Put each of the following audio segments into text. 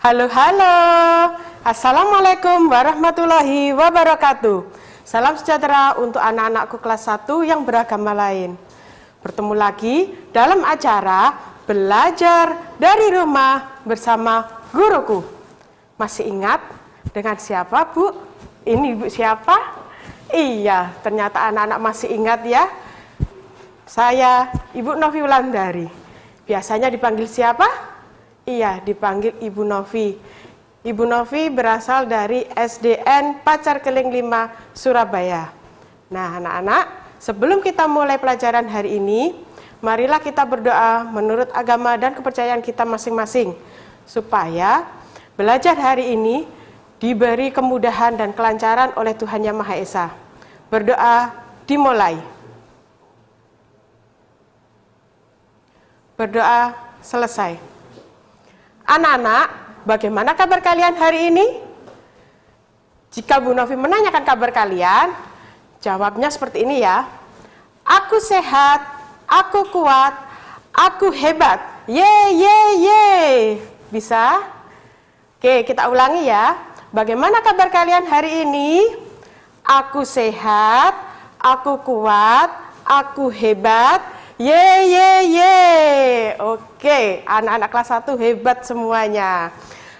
Halo, halo. Assalamualaikum warahmatullahi wabarakatuh. Salam sejahtera untuk anak-anakku kelas 1 yang beragama lain. Bertemu lagi dalam acara Belajar dari Rumah bersama guruku. Masih ingat dengan siapa, Bu? Ini Ibu siapa? Iya, ternyata anak-anak masih ingat ya. Saya Ibu Novi Wulandari. Biasanya dipanggil siapa? Iya, dipanggil Ibu Novi. Ibu Novi berasal dari SDN Pacar Keling 5, Surabaya. Nah, anak-anak, sebelum kita mulai pelajaran hari ini, marilah kita berdoa menurut agama dan kepercayaan kita masing-masing, supaya belajar hari ini diberi kemudahan dan kelancaran oleh Tuhan Yang Maha Esa. Berdoa dimulai. Berdoa selesai. Anak-anak, bagaimana kabar kalian hari ini? Jika Bu Novi menanyakan kabar kalian, jawabnya seperti ini ya. Aku sehat, aku kuat, aku hebat. Ye, ye, ye. Bisa? Oke, kita ulangi ya. Bagaimana kabar kalian hari ini? Aku sehat, aku kuat, aku hebat. Ye, ye, ye. Oke, anak-anak kelas 1 hebat semuanya.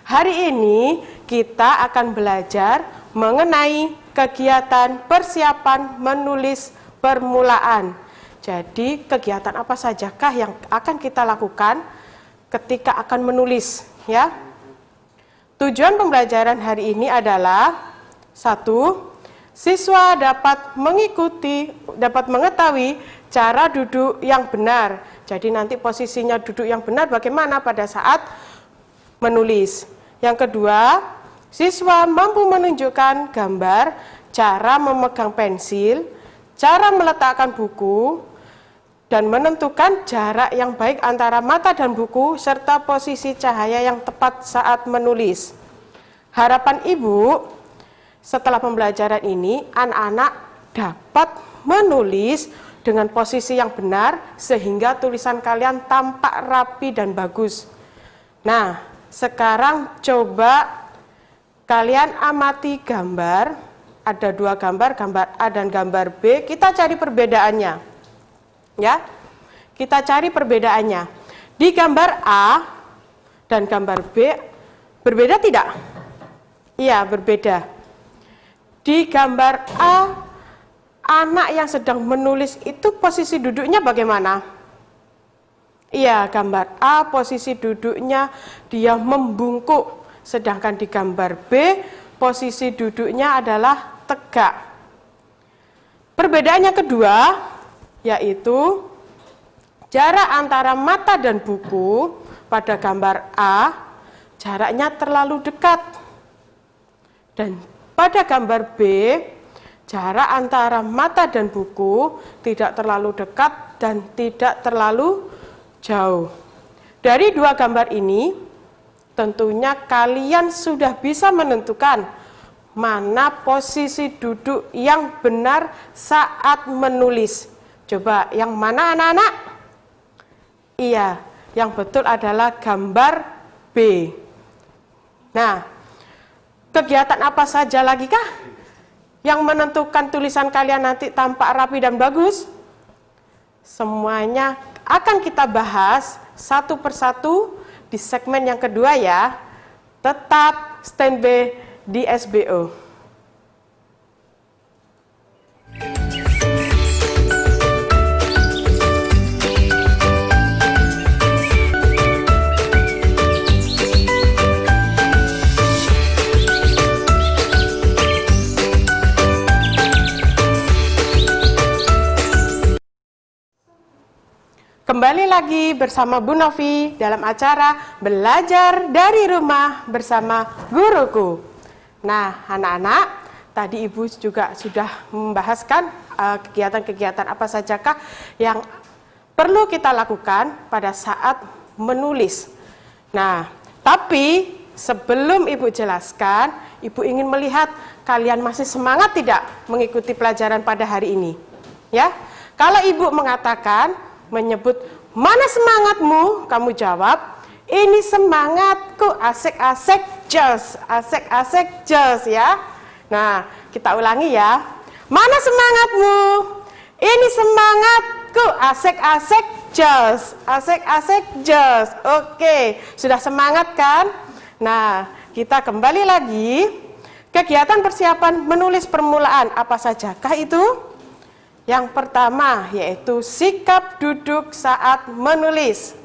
Hari ini kita akan belajar mengenai kegiatan persiapan menulis permulaan. Jadi, kegiatan apa sajakah yang akan kita lakukan ketika akan menulis, ya? Tujuan pembelajaran hari ini adalah 1. Siswa dapat mengetahui cara duduk yang benar. Jadi nanti posisinya duduk yang benar bagaimana pada saat menulis. Yang kedua, siswa mampu menunjukkan gambar, cara memegang pensil, cara meletakkan buku, dan menentukan jarak yang baik antara mata dan buku, serta posisi cahaya yang tepat saat menulis. Harapan Ibu, setelah pembelajaran ini, anak-anak dapat menulis dengan posisi yang benar, sehingga tulisan kalian tampak rapi dan bagus. Nah, sekarang coba kalian amati gambar. Ada 2 gambar, gambar A dan gambar B. Kita cari perbedaannya. Ya, kita cari perbedaannya. Di gambar A dan gambar B, berbeda tidak? Iya, berbeda. Di gambar A, anak yang sedang menulis itu posisi duduknya bagaimana? Iya, gambar A posisi duduknya dia membungkuk, sedangkan di gambar B posisi duduknya adalah tegak. Perbedaannya kedua yaitu jarak antara mata dan buku. Pada gambar A jaraknya terlalu dekat, dan pada gambar B jarak antara mata dan buku tidak terlalu dekat dan tidak terlalu jauh. Dari 2 gambar ini, tentunya kalian sudah bisa menentukan mana posisi duduk yang benar saat menulis. Coba, yang mana anak-anak? Iya, yang betul adalah gambar B. Nah, kegiatan apa saja lagi kah yang menentukan tulisan kalian nanti tampak rapi dan bagus? Semuanya akan kita bahas satu persatu di segmen yang kedua ya. Tetap standby di SBO. Kembali lagi bersama Bu Novi dalam acara Belajar dari Rumah bersama guruku. Nah, anak-anak, tadi Ibu juga sudah membahaskan kegiatan-kegiatan apa sajakah yang perlu kita lakukan pada saat menulis. Nah, tapi sebelum Ibu jelaskan, Ibu ingin melihat kalian masih semangat tidak mengikuti pelajaran pada hari ini. Ya, kalau Ibu mengatakan, menyebut mana semangatmu, kamu jawab, Ini semangatku, asik-asik jos, asik-asik jos ya. Nah, kita ulangi ya. Mana semangatmu? Ini semangatku, asik-asik jos, asik-asik jos. Oke, sudah semangat kan? Nah, kita kembali lagi. Kegiatan persiapan menulis permulaan, apa sajakah itu? Yang pertama yaitu sikap duduk saat menulis.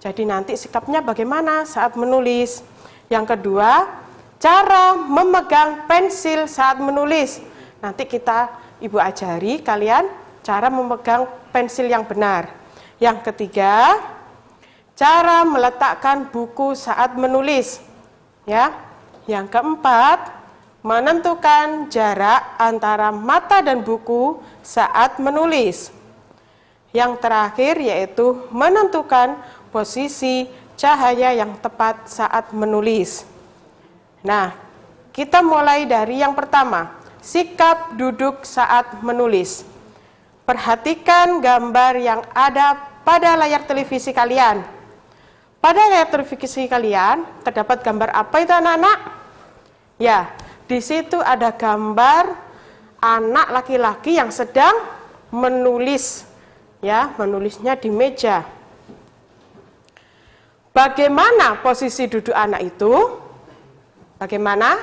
Jadi nanti sikapnya bagaimana saat menulis. Yang kedua, cara memegang pensil saat menulis. Nanti Ibu ajari kalian cara memegang pensil yang benar. Yang ketiga, cara meletakkan buku saat menulis. Ya. Yang keempat, menentukan jarak antara mata dan buku saat menulis. Yang terakhir yaitu menentukan posisi cahaya yang tepat saat menulis. Nah, kita mulai dari yang pertama, sikap duduk saat menulis. Perhatikan gambar yang ada pada layar televisi kalian. Pada layar televisi kalian terdapat gambar apa itu anak-anak? Ya, di situ ada gambar anak laki-laki yang sedang menulis. Ya, menulisnya di meja. Bagaimana posisi duduk anak itu? Bagaimana?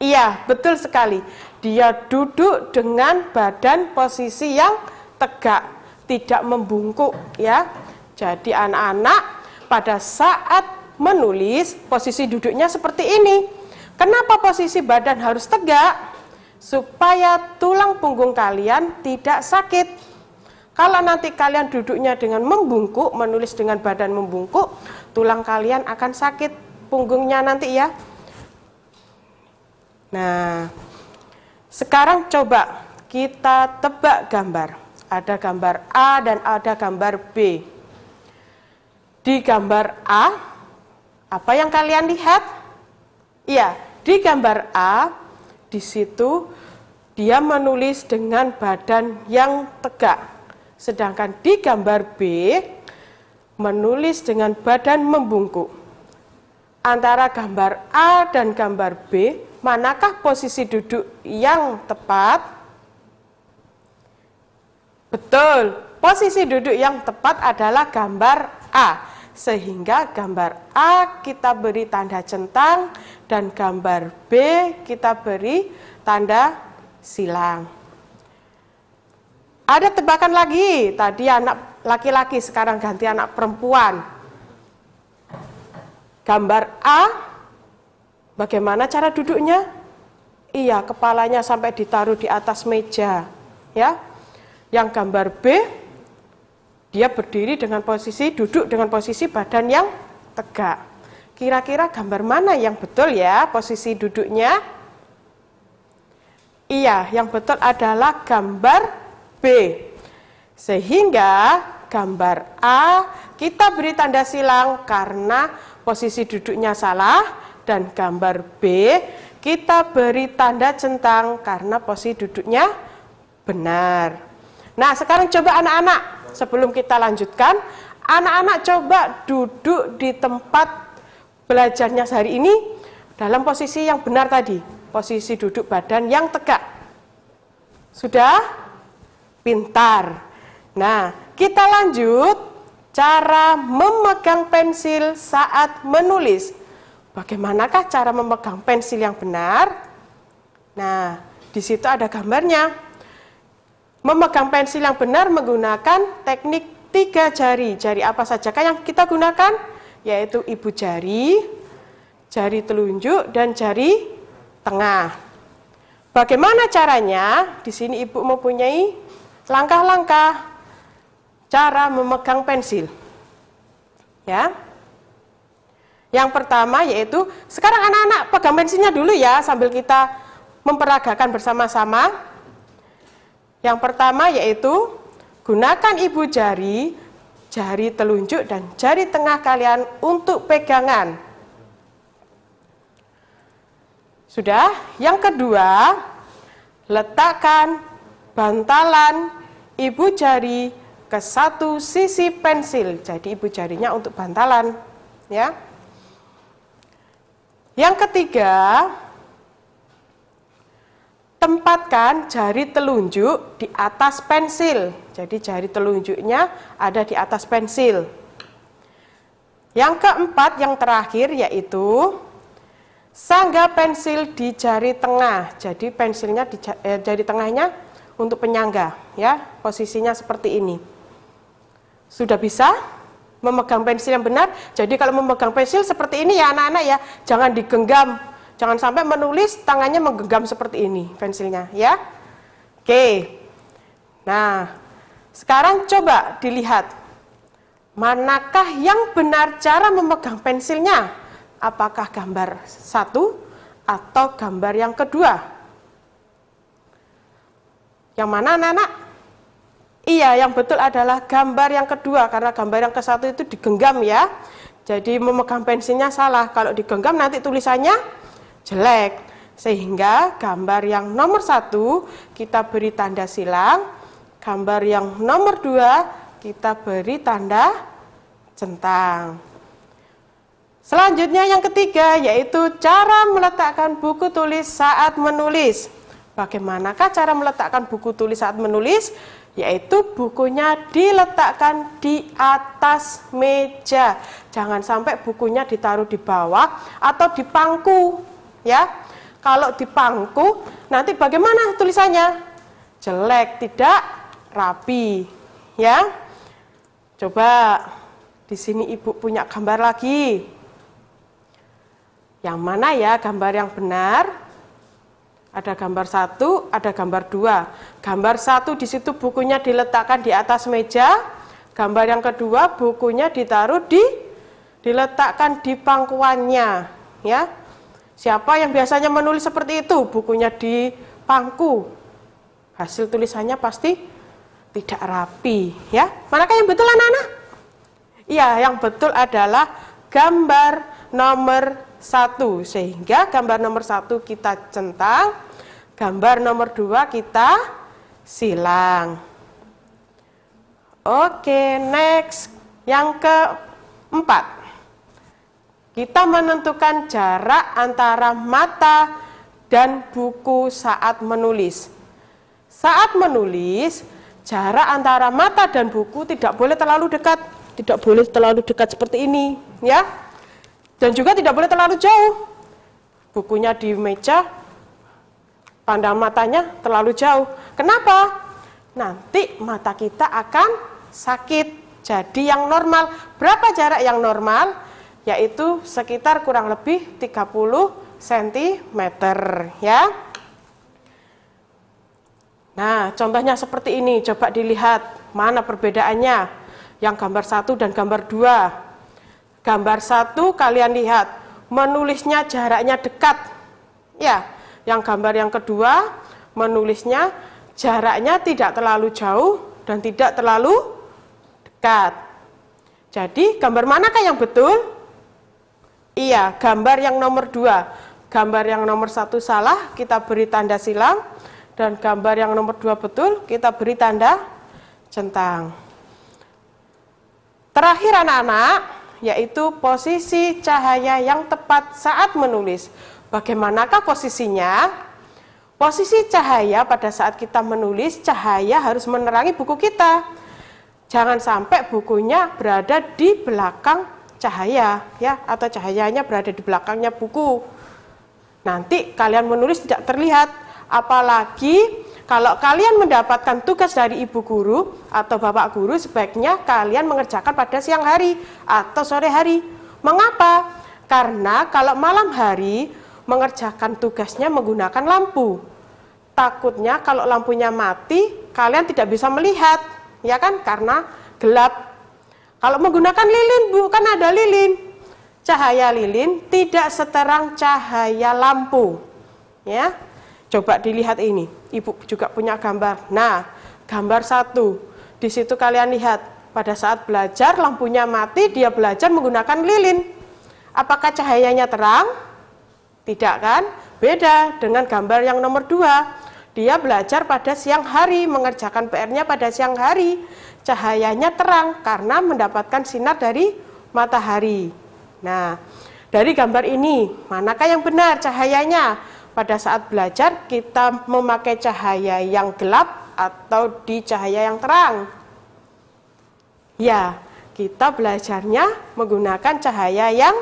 Iya, betul sekali. Dia duduk dengan badan posisi yang tegak, tidak membungkuk ya. Jadi anak-anak pada saat menulis posisi duduknya seperti ini. Kenapa posisi badan harus tegak? Supaya tulang punggung kalian tidak sakit. Kalau nanti kalian duduknya dengan membungkuk, menulis dengan badan membungkuk, tulang kalian akan sakit punggungnya nanti ya. Nah, sekarang coba kita tebak gambar. Ada gambar A dan ada gambar B. Di gambar A, apa yang kalian lihat? Iya, di gambar A, di situ dia menulis dengan badan yang tegak. Sedangkan di gambar B, menulis dengan badan membungkuk. Antara gambar A dan gambar B, manakah posisi duduk yang tepat? Betul, posisi duduk yang tepat adalah gambar A. Sehingga gambar A kita beri tanda centang dan gambar B kita beri tanda silang. Ada tebakan lagi, tadi anak laki-laki, sekarang ganti anak perempuan. Gambar A, bagaimana cara duduknya? Iya, kepalanya sampai ditaruh di atas meja. Ya. Yang gambar B, dia berdiri dengan posisi, duduk dengan posisi badan yang tegak. Kira-kira gambar mana yang betul ya posisi duduknya? Iya, yang betul adalah gambar B. Sehingga gambar A kita beri tanda silang karena posisi duduknya salah, dan gambar B kita beri tanda centang karena posisi duduknya benar. Nah, sekarang coba anak-anak, sebelum kita lanjutkan, anak-anak coba duduk di tempat belajarnya sehari ini dalam posisi yang benar tadi, posisi duduk badan yang tegak. Sudah? Pintar. Nah, kita lanjut cara memegang pensil saat menulis. Bagaimanakah cara memegang pensil yang benar? Nah, di situ ada gambarnya. Memegang pensil yang benar menggunakan teknik 3 jari. Jari apa sajakah yang kita gunakan? Yaitu ibu jari, jari telunjuk, dan jari tengah. Bagaimana caranya? Di sini ibu mempunyai langkah-langkah cara memegang pensil. Ya. Yang pertama yaitu, sekarang anak-anak pegang pensilnya dulu ya, sambil kita memperagakan bersama-sama. Yang pertama yaitu, gunakan ibu jari, jari telunjuk, dan jari tengah kalian untuk pegangan. Sudah? Yang kedua, letakkan bantalan ibu jari ke satu sisi pensil. Jadi ibu jarinya untuk bantalan. ya. Yang ketiga, tempatkan jari telunjuk di atas pensil. Jadi jari telunjuknya ada di atas pensil. Yang keempat, yang terakhir, yaitu sangga pensil di jari tengah. Jadi pensilnya di jari tengahnya untuk penyangga, ya. Posisinya seperti ini. Sudah bisa memegang pensil yang benar? Jadi kalau memegang pensil seperti ini ya anak-anak ya, jangan digenggam. Jangan sampai menulis tangannya menggenggam seperti ini pensilnya, ya. Oke. Nah, sekarang coba dilihat manakah yang benar cara memegang pensilnya? Apakah gambar 1 atau gambar yang kedua? Yang mana anak-anak? Iya, yang betul adalah gambar yang kedua, karena gambar yang ke-1 itu digenggam ya. Jadi memegang pensilnya salah. Kalau digenggam nanti tulisannya jelek, sehingga gambar yang nomor 1 kita beri tanda silang, gambar yang nomor 2 kita beri tanda centang. Selanjutnya yang ketiga, yaitu cara meletakkan buku tulis saat menulis. Bagaimanakah cara meletakkan buku tulis saat menulis? Yaitu bukunya diletakkan di atas meja. Jangan sampai bukunya ditaruh di bawah atau di pangku. Ya, kalau di pangku nanti bagaimana tulisannya? Jelek, tidak rapi. Ya, coba di sini ibu punya gambar lagi. Yang mana ya gambar yang benar? Ada gambar 1, ada gambar 2. Gambar 1 di situ bukunya diletakkan di atas meja. Gambar yang kedua bukunya diletakkan di pangkuannya. Ya. Siapa yang biasanya menulis seperti itu? Bukunya di pangku. Hasil tulisannya pasti tidak rapi, ya. Manakah yang betul anak-anak? Iya, yang betul adalah gambar nomor 1. Sehingga gambar nomor 1 kita centang, gambar nomor 2 kita silang. Oke, next. Yang keempat. Kita menentukan jarak antara mata dan buku saat menulis. Saat menulis, jarak antara mata dan buku tidak boleh terlalu dekat. Tidak boleh terlalu dekat seperti ini, ya. Dan juga tidak boleh terlalu jauh. Bukunya di meja, pandang matanya terlalu jauh. Kenapa? Nanti mata kita akan sakit. Jadi yang normal, berapa jarak yang normal? Yaitu sekitar kurang lebih 30 cm, ya. Nah, contohnya seperti ini, coba dilihat mana perbedaannya yang gambar 1 dan gambar 2. Gambar 1 kalian lihat menulisnya jaraknya dekat, ya. Yang gambar yang kedua menulisnya jaraknya tidak terlalu jauh dan tidak terlalu dekat. Jadi gambar manakah yang betul? Iya, gambar yang nomor 2. Gambar yang nomor 1 salah, kita beri tanda silang. Dan gambar yang nomor 2 betul, kita beri tanda centang. Terakhir anak-anak, yaitu posisi cahaya yang tepat saat menulis. Bagaimanakah posisinya? Posisi cahaya pada saat kita menulis, cahaya harus menerangi buku kita. Jangan sampai bukunya berada di belakang cahaya, ya, atau cahayanya berada di belakangnya buku. Nanti kalian menulis tidak terlihat. Apalagi kalau kalian mendapatkan tugas dari ibu guru atau bapak guru, sebaiknya kalian mengerjakan pada siang hari atau sore hari. Mengapa? Karena kalau malam hari mengerjakan tugasnya menggunakan lampu. Takutnya kalau lampunya mati, kalian tidak bisa melihat, ya kan? Karena gelap. Kalau menggunakan lilin, Bu, kan ada lilin. Cahaya lilin tidak seterang cahaya lampu. Ya. Coba dilihat ini. Ibu juga punya gambar. Nah, gambar 1. Di situ kalian lihat, pada saat belajar lampunya mati, dia belajar menggunakan lilin. Apakah cahayanya terang? Tidak kan? Beda dengan gambar yang nomor 2. Dia belajar pada siang hari, mengerjakan PR-nya pada siang hari. Cahayanya terang karena mendapatkan sinar dari matahari. Nah, dari gambar ini, manakah yang benar cahayanya? Pada saat belajar, kita memakai cahaya yang gelap atau di cahaya yang terang? Ya, kita belajarnya menggunakan cahaya yang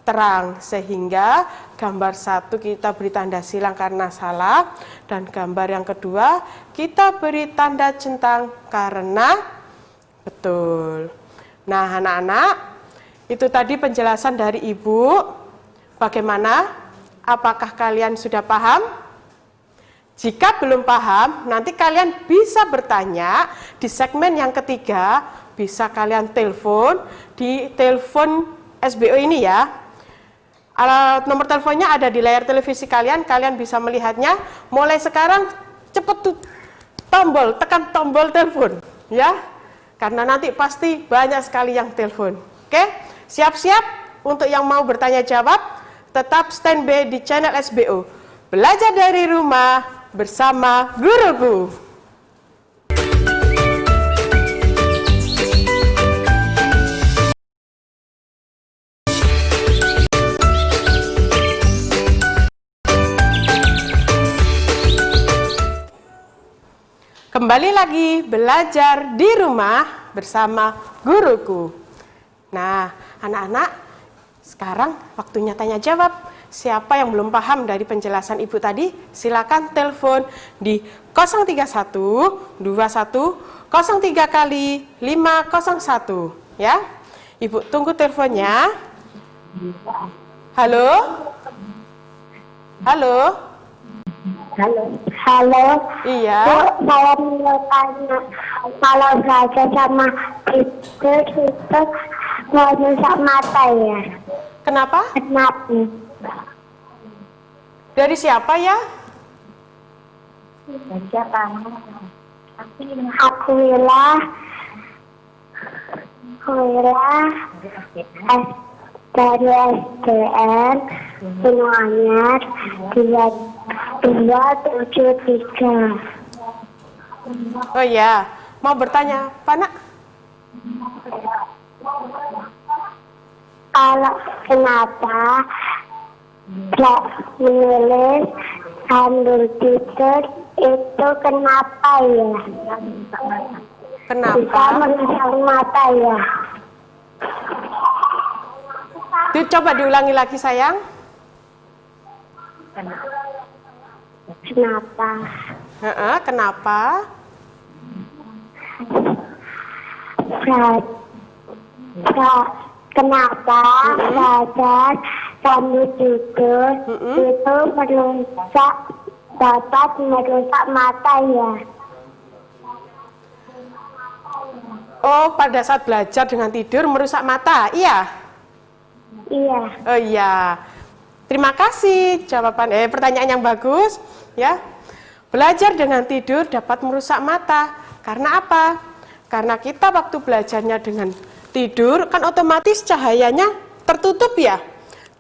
terang, sehingga gambar 1 kita beri tanda silang karena salah, dan gambar yang kedua kita beri tanda centang karena betul. Nah, anak-anak, itu tadi penjelasan dari Ibu. Bagaimana? Apakah kalian sudah paham? Jika belum paham, nanti kalian bisa bertanya di segmen yang ketiga, bisa kalian telepon di telepon SBO ini ya. Nomor teleponnya ada di layar televisi kalian, kalian bisa melihatnya. Mulai sekarang cepet tekan tombol telepon ya. Karena nanti pasti banyak sekali yang telepon. Oke? Siap-siap untuk yang mau bertanya jawab. Tetap standby di channel SBO. Belajar dari rumah bersama guruku. Kembali lagi belajar di rumah bersama guruku. Nah, anak-anak, sekarang waktunya tanya jawab. Siapa yang belum paham dari penjelasan Ibu tadi, silakan telepon di 031 21 03 kali 501 ya. Ibu tunggu teleponnya. Halo? Halo? Halo. Halo. Iya. Bu, saya mau tanya, kalau belajar sama tidur itu mau rusak mata ya? Kenapa? Kenapa? Dari siapa ya? Siapa? Akuilah dari SDN Gunung Anyar 2273. Oh ya, mau bertanya apa nak? Kalau kenapa menulis sambil tidur itu kenapa ya? Bisa Kenapa? merusak mata ya? Coba diulangi lagi sayang. Kenapa? Kenapa? Kenapa belajar sambil tidur itu dapat merusak mata ya? Oh, pada saat belajar dengan tidur merusak mata, iya? Iya. Oh iya. Terima kasih pertanyaan yang bagus ya. Belajar dengan tidur dapat merusak mata. Karena apa? Karena kita waktu belajarnya dengan tidur kan otomatis cahayanya tertutup ya.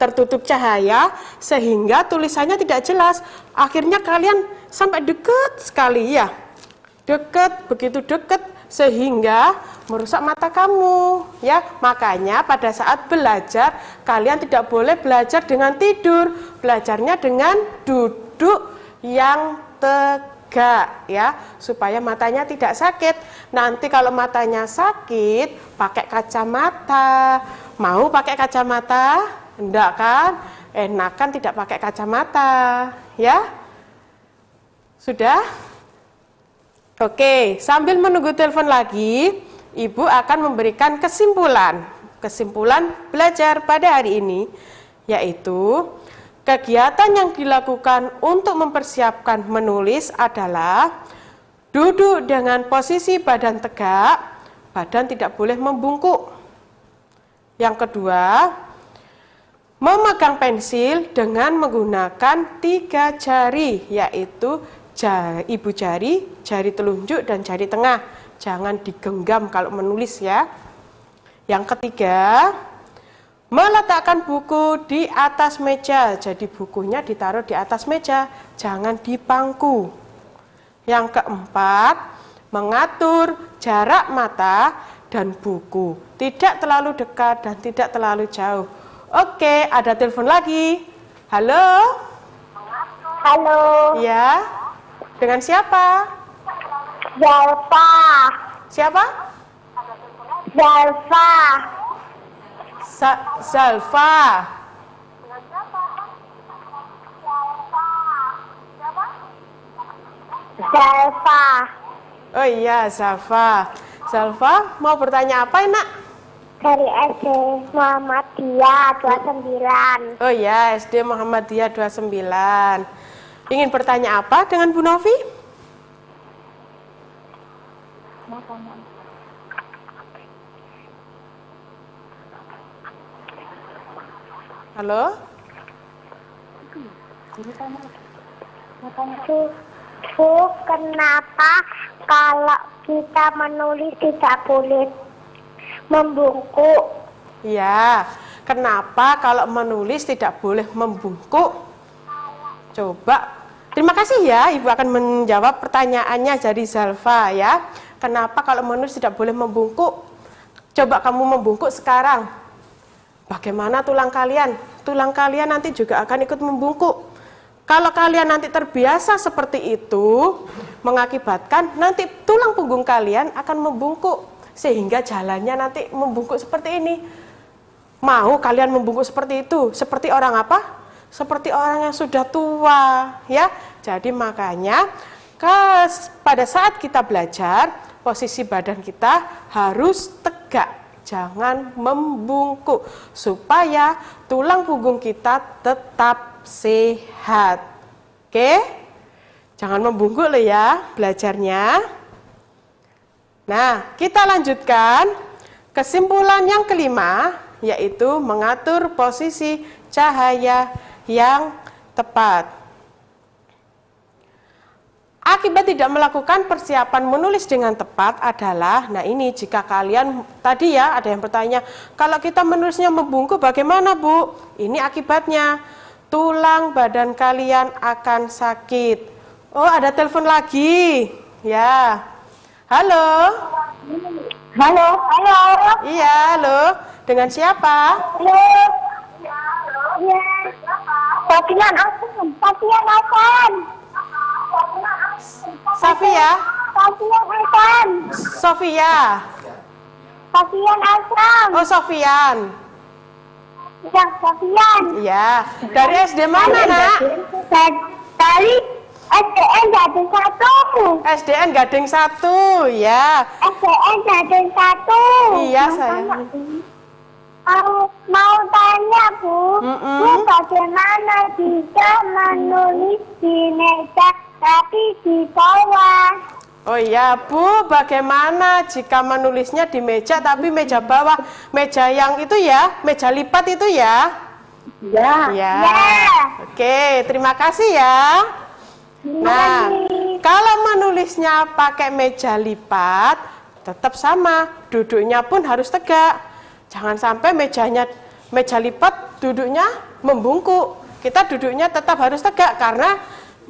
Tertutup cahaya sehingga tulisannya tidak jelas. Akhirnya kalian sampai dekat sekali ya. Dekat, begitu dekat sehingga merusak mata kamu ya. Makanya pada saat belajar kalian tidak boleh belajar dengan tidur, belajarnya dengan duduk yang tegak ya, supaya matanya tidak sakit. Nanti kalau matanya sakit pakai kacamata. Mau pakai kacamata? Enggak kan? Enakan tidak pakai kacamata ya. Sudah? Oke, sambil menunggu telepon lagi, Ibu akan memberikan kesimpulan belajar pada hari ini, yaitu kegiatan yang dilakukan untuk mempersiapkan menulis adalah duduk dengan posisi badan tegak, badan tidak boleh membungkuk. Yang kedua, memegang pensil dengan menggunakan 3 jari, yaitu ibu jari, jari telunjuk, dan jari tengah. Jangan digenggam kalau menulis ya. Yang ketiga, meletakkan buku di atas meja. Jadi bukunya ditaruh di atas meja, jangan di bangku. Yang keempat, mengatur jarak mata dan buku. Tidak terlalu dekat dan tidak terlalu jauh. Oke, ada telepon lagi. Halo? Halo. Ya. Dengan siapa? Zalfa. Siapa? Zalfa. Zalfa. Zalfa. Oh iya, Zalfa. Zalfa, mau bertanya apa, Nak? Dari SD Muhammadiyah 29. Oh ya, SD Muhammadiyah 29. Ingin bertanya apa dengan Bu Novi? Halo? Bu, kenapa kalau kita menulis tidak boleh membungkuk? Ya, kenapa kalau menulis tidak boleh membungkuk? Coba, terima kasih ya, Ibu akan menjawab pertanyaannya dari Zalfa ya. Kenapa kalau menulis tidak boleh membungkuk? Coba kamu membungkuk sekarang. Bagaimana tulang kalian? Tulang kalian nanti juga akan ikut membungkuk. Kalau kalian nanti terbiasa seperti itu, mengakibatkan nanti tulang punggung kalian akan membungkuk. Sehingga jalannya nanti membungkuk seperti ini. Mau kalian membungkuk seperti itu? Seperti orang apa? Seperti orang yang sudah tua, ya. Jadi makanya pada saat kita belajar, posisi badan kita harus tegak, jangan membungkuk, supaya tulang punggung kita tetap sehat. Oke? Jangan membungkuk loh ya belajarnya. Nah, kita lanjutkan kesimpulan yang kelima, yaitu mengatur posisi cahaya yang tepat. Akibat tidak melakukan persiapan menulis dengan tepat adalah, nah ini jika kalian, tadi ya ada yang bertanya, kalau kita menulisnya membungkuk bagaimana Bu? Ini akibatnya, tulang badan kalian akan sakit. Oh, ada telepon lagi, ya. Halo. Halo. Halo. Iya, halo. Dengan siapa? Halo. Ya. Sofian Hasan. Sofian Hasan. Safia. Sofian Hasan. Sofia. Sofian Hasan. Oh, Sofian. Ya, Sofian. Iya. Dari SD mana, Nak? Dari SDN Gading 1. SDN Gading 1, ya. SDN Gading 1. Iya, sayang. Mau tanya, Bu. Bu, bagaimana jika menulis di meja tapi di bawah? Oh iya, Bu, bagaimana jika menulisnya di meja tapi meja bawah? Meja yang itu ya, meja lipat itu ya? Ya. Ya. Ya. Oke, terima kasih ya. Nah, kalau menulisnya pakai meja lipat, tetap sama, duduknya pun harus tegak. Jangan sampai meja lipat duduknya membungkuk. Kita duduknya tetap harus tegak karena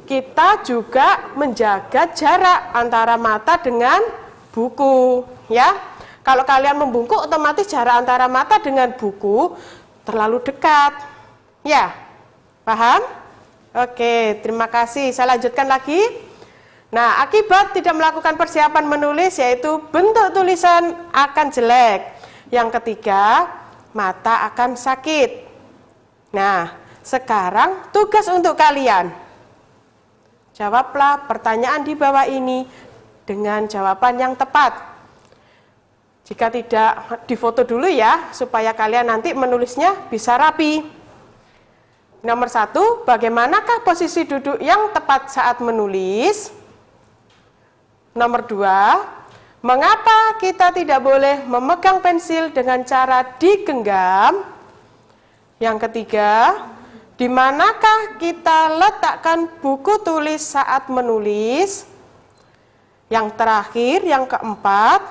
kita juga menjaga jarak antara mata dengan buku, ya. Kalau kalian membungkuk, otomatis jarak antara mata dengan buku terlalu dekat. Ya. Paham? Oke, terima kasih. Saya lanjutkan lagi. Nah, akibat tidak melakukan persiapan menulis yaitu bentuk tulisan akan jelek. Yang ketiga, mata akan sakit. Nah, sekarang tugas untuk kalian. Jawablah pertanyaan di bawah ini dengan jawaban yang tepat. Jika tidak, difoto dulu ya, supaya kalian nanti menulisnya bisa rapi. Nomor 1, bagaimanakah posisi duduk yang tepat saat menulis? Nomor 2, mengapa kita tidak boleh memegang pensil dengan cara digenggam? Yang ketiga, di manakah kita letakkan buku tulis saat menulis? Yang terakhir, yang keempat,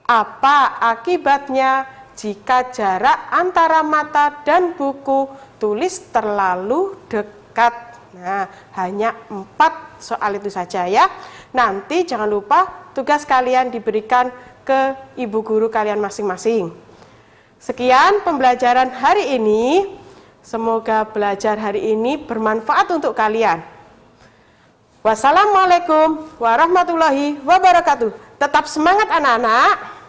apa akibatnya jika jarak antara mata dan buku tulis terlalu dekat? Nah, hanya 4 soal itu saja ya. Nanti jangan lupa tugas kalian diberikan ke ibu guru kalian masing-masing. Sekian pembelajaran hari ini. Semoga belajar hari ini bermanfaat untuk kalian. Wassalamualaikum warahmatullahi wabarakatuh. Tetap semangat anak-anak.